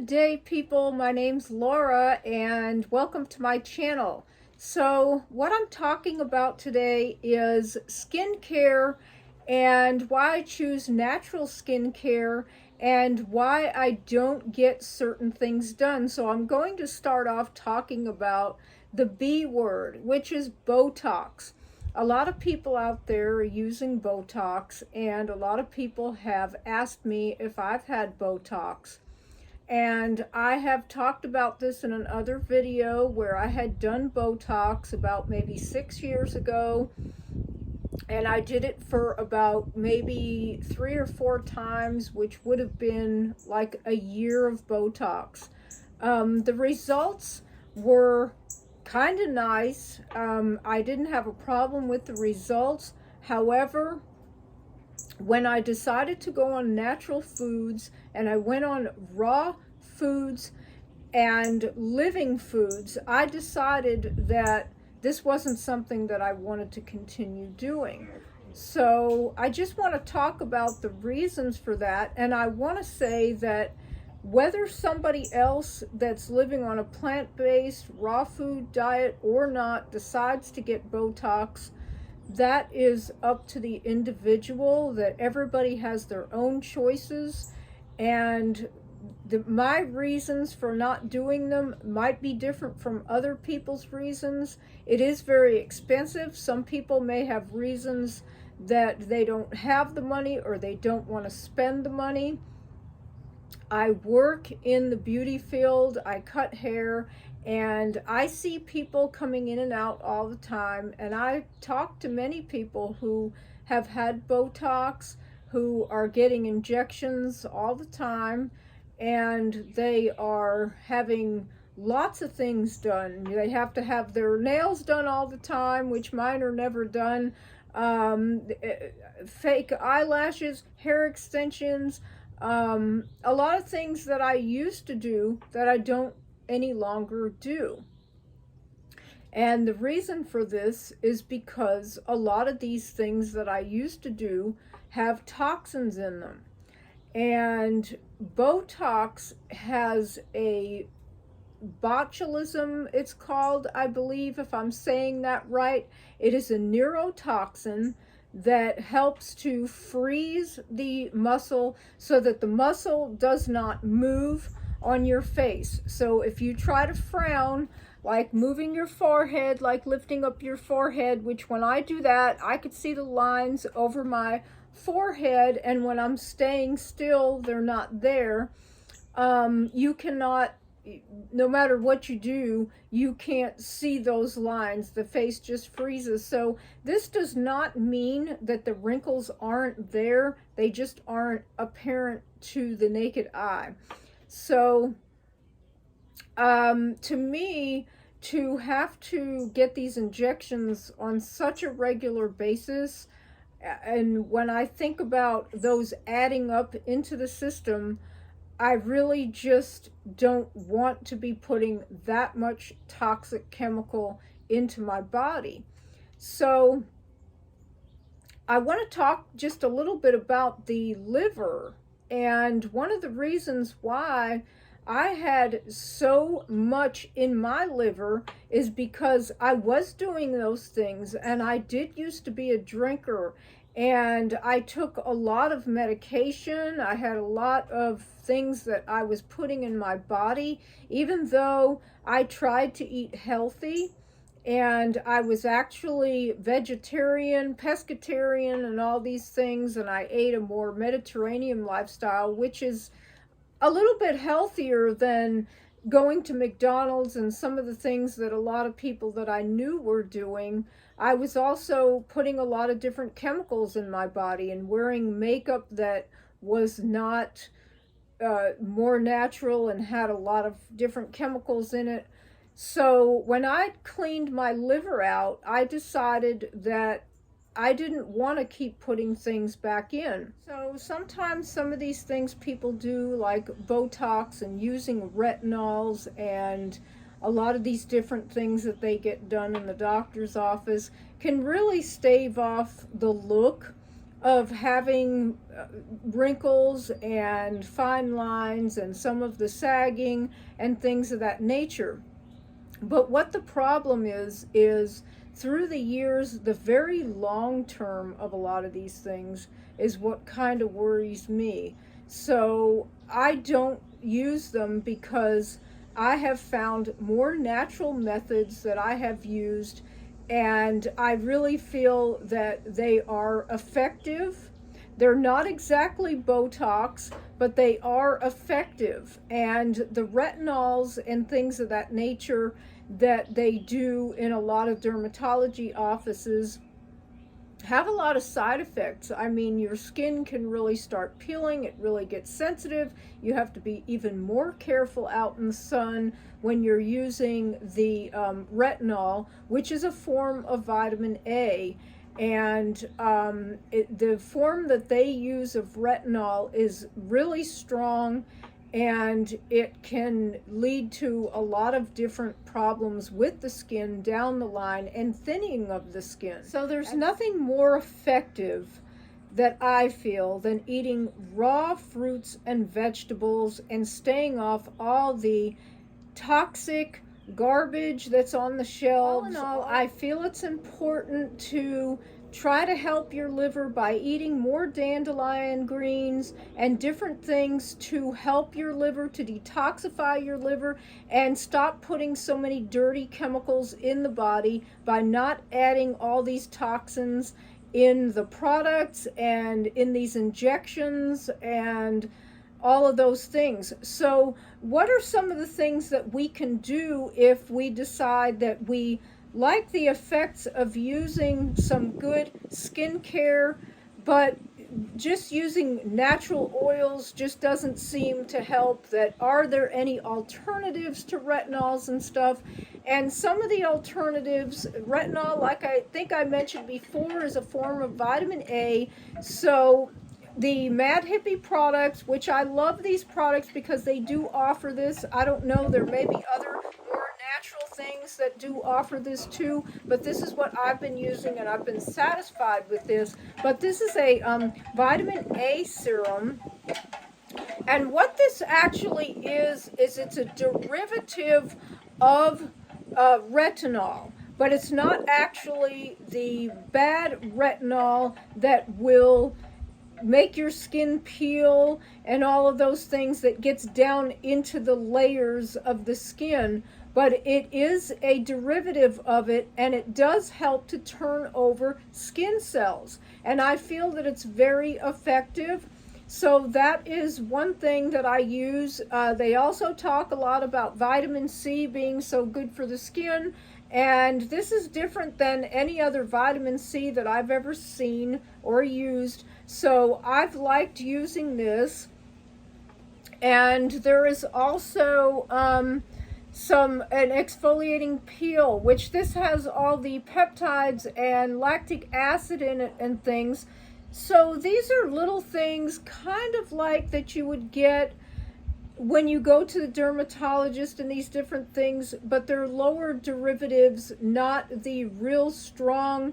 Good day, people. My name's Laura and welcome to my channel. So what I'm talking about today is skincare and why I choose natural skincare and why I don't get certain things done. So I'm going to start off talking about the B word, which is Botox. A lot of people out there are using Botox, and a lot of people have asked me if I've had Botox. And I have talked about this in another video where I had done Botox about maybe 6 years ago. And I did it for about maybe 3 or 4 times, which would have been like a year of Botox. The results were kind of nice. I didn't have a problem with the results. However, when I decided to go on natural foods and I went on raw foods and living foods, I decided that this wasn't something that I wanted to continue doing. So I just want to talk about the reasons for that. And I want to say that whether somebody else that's living on a plant-based raw food diet or not decides to get Botox, that is up to the individual. That everybody has their own choices, and my reasons for not doing them might be different from other people's reasons. It is very expensive. Some people may have reasons that they don't have the money or they don't want to spend the money. I work in the beauty field. I cut hair, and I see people coming in and out all the time, and I talk to many people who have had Botox, who are getting injections all the time, and they are having lots of things done. They have to have their nails done all the time, which mine are never done. Fake eyelashes, hair extensions, a lot of things that I used to do that I don't any longer do. And the reason for this is because a lot of these things that I used to do have toxins in them. And Botox has a botulism, it's called, I believe, if I'm saying that right. It is a neurotoxin that helps to freeze the muscle so that the muscle does not move on your face. So if you try to frown, like moving your forehead, like lifting up your forehead, which when I do that, I could see the lines over my forehead, and when I'm staying still, they're not there. You cannot, no matter what you do, you can't see those lines. The face just freezes. So this does not mean that the wrinkles aren't there. They just aren't apparent to the naked eye. So to me, to have to get these injections on such a regular basis, and when I think about those adding up into the system, I really just don't want to be putting that much toxic chemical into my body. So I want to talk just a little bit about the liver. And one of the reasons why I had so much in my liver is because I was doing those things, and I did used to be a drinker, and I took a lot of medication. I had a lot of things that I was putting in my body, even though I tried to eat healthy, and I was actually vegetarian, pescatarian, and all these things, and I ate a more Mediterranean lifestyle, which is a little bit healthier than going to McDonald's and some of the things that a lot of people that I knew were doing. I was also putting a lot of different chemicals in my body and wearing makeup that was not more natural and had a lot of different chemicals in it. So when I cleaned my liver out, I decided that I didn't want to keep putting things back in. So sometimes some of these things people do, like Botox and using retinols and a lot of these different things that they get done in the doctor's office, can really stave off the look of having wrinkles and fine lines and some of the sagging and things of that nature. But what the problem is through the years, the very long term of a lot of these things is what kind of worries me. So I don't use them because I have found more natural methods that I have used, and I really feel that they are effective. They're not exactly Botox, but they are effective. And the retinols and things of that nature that they do in a lot of dermatology offices have a lot of side effects. I mean, your skin can really start peeling, it really gets sensitive. You have to be even more careful out in the sun when you're using the retinol, which is a form of vitamin A. And the form that they use of retinol is really strong, and it can lead to a lot of different problems with the skin down the line and thinning of the skin. So there's nothing more effective that I feel than eating raw fruits and vegetables and staying off all the toxic garbage that's on the shelves. All in all, I feel it's important to try to help your liver by eating more dandelion greens and different things to help your liver, to detoxify your liver, and stop putting so many dirty chemicals in the body by not adding all these toxins in the products and in these injections and all of those things. So what are some of the things that we can do if we decide that we like the effects of using some good skincare, but just using natural oils just doesn't seem to help? That are there any alternatives to retinols and stuff? And some of the alternatives, retinol, like I think I mentioned before, is a form of vitamin A. So the Madhippie products, which I love these products because they do offer this. I don't know, there may be other more natural things that do offer this too, but this is what I've been using and I've been satisfied with this. But this is a vitamin A serum, and what this actually is it's a derivative of retinol, but it's not actually the bad retinol that will make your skin peel and all of those things that gets down into the layers of the skin, but it is a derivative of it, and it does help to turn over skin cells, and I feel that it's very effective. So that is one thing that I use. They also talk a lot about vitamin C being so good for the skin, and this is different than any other vitamin C that I've ever seen or used. So I've liked using this. And there is also an exfoliating peel, which this has all the peptides and lactic acid in it and things. So these are little things kind of like that you would get when you go to the dermatologist and these different things, but they're lower derivatives, not the real strong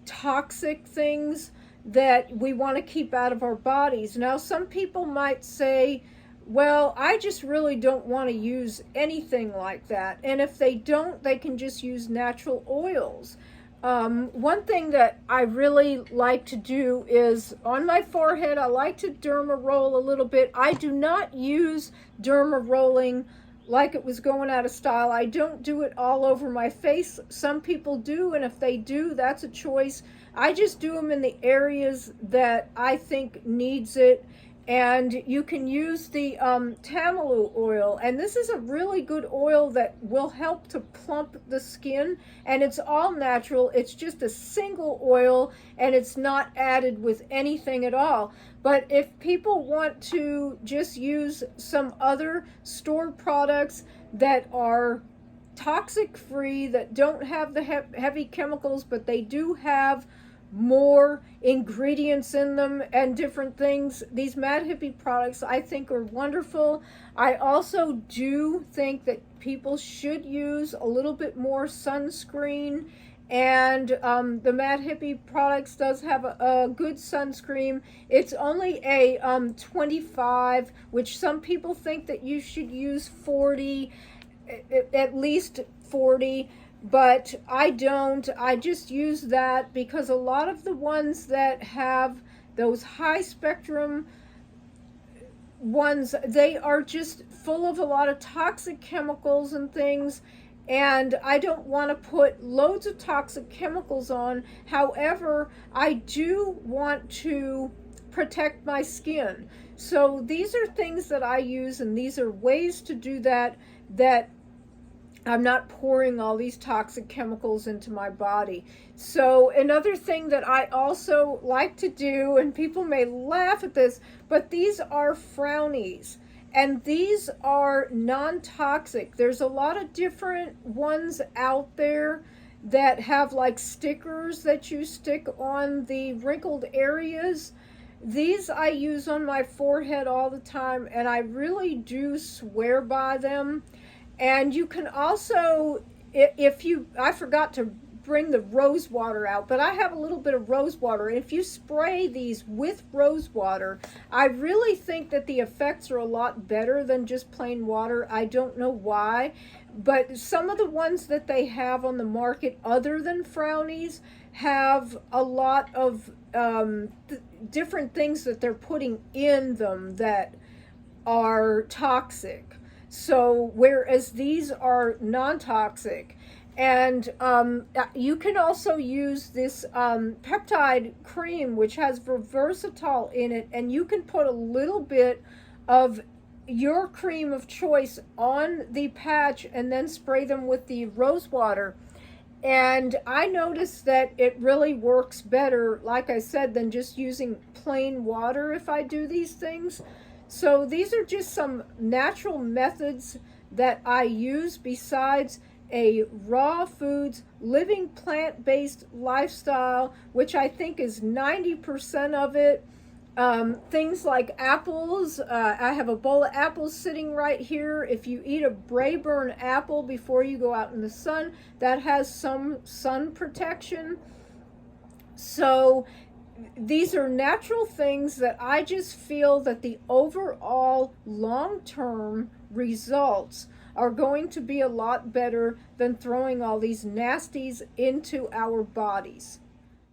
toxic things that we want to keep out of our bodies. Now, some people might say, well, I just really don't want to use anything like that. And if they don't, they can just use natural oils. One thing that I really like to do is on my forehead, I like to derma roll a little bit. I do not use derma rolling like it was going out of style. I don't do it all over my face. Some people do, and if they do, that's a choice. I just do them in the areas that I think needs it. And you can use the Tamanu oil, and this is a really good oil that will help to plump the skin, and it's all natural. It's just a single oil, and it's not added with anything at all. But if people want to just use some other store products that are toxic free, that don't have the heavy chemicals, but they do have more ingredients in them and different things, these Madhippie products I think are wonderful. I also do think that people should use a little bit more sunscreen And the Madhippie products does have a good sunscreen. It's only a 25, which some people think that you should use 40, at least 40, but I don't. I just use that because a lot of the ones that have those high spectrum ones, they are just full of a lot of toxic chemicals and things, and I don't want to put loads of toxic chemicals on. However, I do want to protect my skin. So these are things that I use, and these are ways to do that, that I'm not pouring all these toxic chemicals into my body. So another thing that I also like to do, and people may laugh at this, but these are Frownies. And these are non-toxic. There's a lot of different ones out there that have like stickers that you stick on the wrinkled areas. These I use on my forehead all the time, and I really do swear by them. And you can also, I forgot to bring the rose water out, but I have a little bit of rose water. If you spray these with rose water, I really think that the effects are a lot better than just plain water. I don't know why, but some of the ones that they have on the market other than Frownies have a lot of different things that they're putting in them that are toxic. So whereas these are non-toxic, and you can also use this peptide cream, which has reversatol in it, and you can put a little bit of your cream of choice on the patch and then spray them with the rose water. And I noticed that it really works better, like I said, than just using plain water if I do these things. So these are just some natural methods that I use besides a raw foods, living plant-based lifestyle, which I think is 90% of it. Things like apples. I have a bowl of apples sitting right here. If you eat a Braeburn apple before you go out in the sun, that has some sun protection. So these are natural things that I just feel that the overall long-term results are going to be a lot better than throwing all these nasties into our bodies.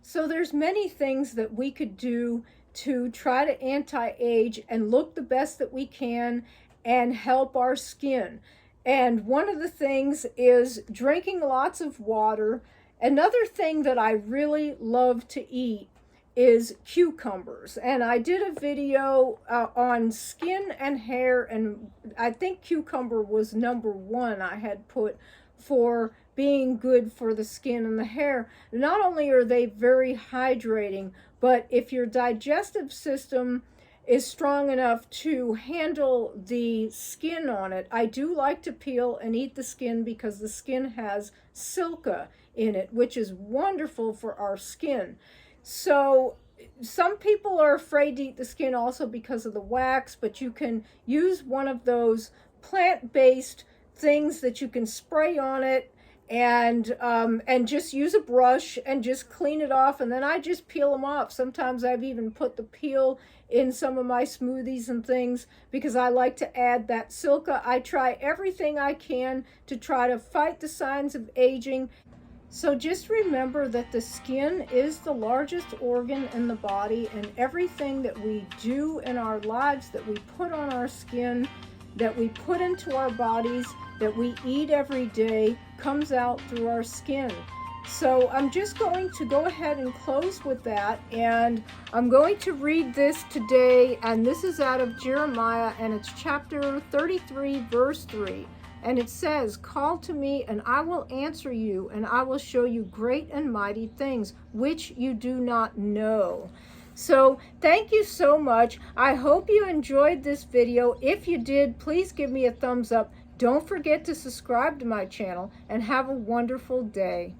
So there's many things that we could do to try to anti-age and look the best that we can and help our skin. And one of the things is drinking lots of water. Another thing that I really love to eat is cucumbers, and I did a video on skin and hair, and I think cucumber was #1 I had put for being good for the skin and the hair. Not only are they very hydrating, but if your digestive system is strong enough to handle the skin on it, I do like to peel and eat the skin because the skin has silica in it, which is wonderful for our skin. So some people are afraid to eat the skin also because of the wax, but you can use one of those plant-based things that you can spray on it, and just use a brush and just clean it off, and then I just peel them off. Sometimes I've even put the peel in some of my smoothies and things because I like to add that silica. I try everything I can to try to fight the signs of aging. So just remember that the skin is the largest organ in the body, and everything that we do in our lives, that we put on our skin, that we put into our bodies, that we eat every day, comes out through our skin. So I'm just going to go ahead and close with that, and I'm going to read this today, and this is out of Jeremiah, and it's chapter 33, verse 3. And it says, "Call to me, and I will answer you, and I will show you great and mighty things, which you do not know." So thank you so much. I hope you enjoyed this video. If you did, please give me a thumbs up. Don't forget to subscribe to my channel, and have a wonderful day.